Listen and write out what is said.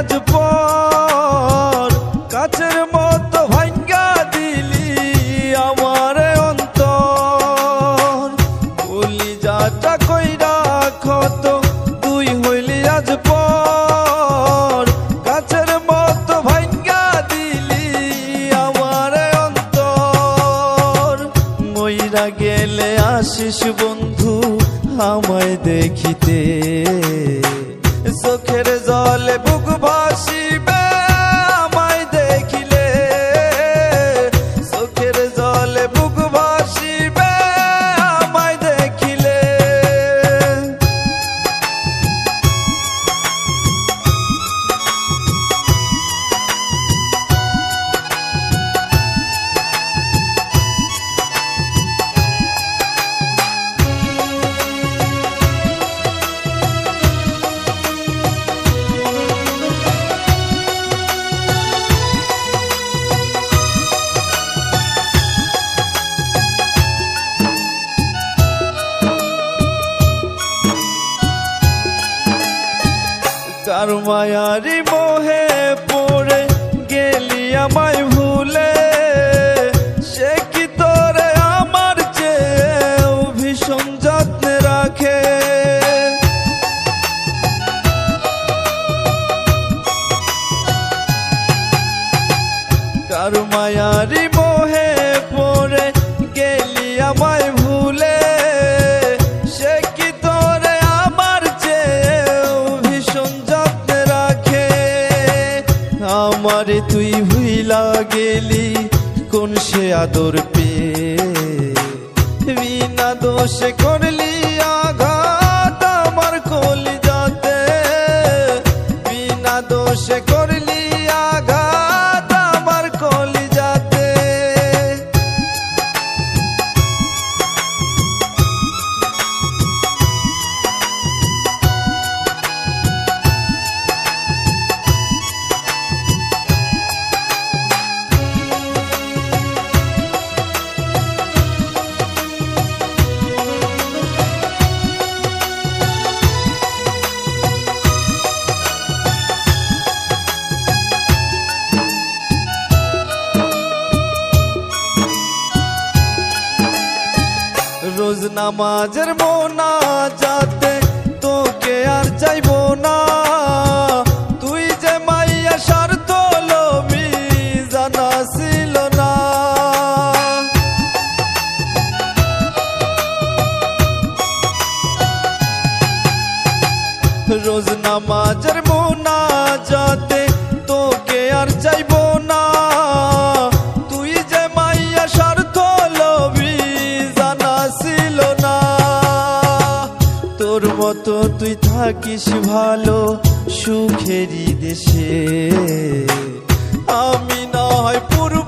আজ পর, কাছের মতো ভাঙ্গা দিলি আমার অন্তর। কলিজাটা কইরা ক্ষত তুই হইলি আজ পর, কাছের মতো ভাঙ্গা দিলি আমার অন্তর। মইরা গেলে আসিস বন্ধু আমায় দেখিতে, চোখের জলে বুক ভাসিবে আমায় দেখিলে, চোখের জলে বুক ভাসিবে আমায় দেখিলে। কার মায়ারি মোহে পড়ে গেলি আমায় ভুলে, সে কি তোরে আমার চেয়েও ভীষণ যত্নে রাখে। কার মায়ারি মোহে পড়ে গেলি আমায় ভুলে, সে কি তোরে আমার চেয়েও ভীষণ যত্নে রাখে। আমারে তুই ভুইলা গেলি কোন সে আদর পেয়ে, বিনা দোষে করলি আঘাত আমার কলিজাতে, বিনা দোষে করলি আঘাত আমার কলিজাতে। রোজ নামাজের মোনাজাতে তোকে আর চাইবো না, তুই যে মাইয়া স্বার্থ লোভী জানা ছিল না। রোজ নামাজের মোনাজাতে তোকে আর চাইবো না, তুই যে মাইয়া স্বার্থ লোভী জানা ছিল না। তোর মতো তুই থাকিস ভালো সুখেরই দেশে, আমি না হয় পুরো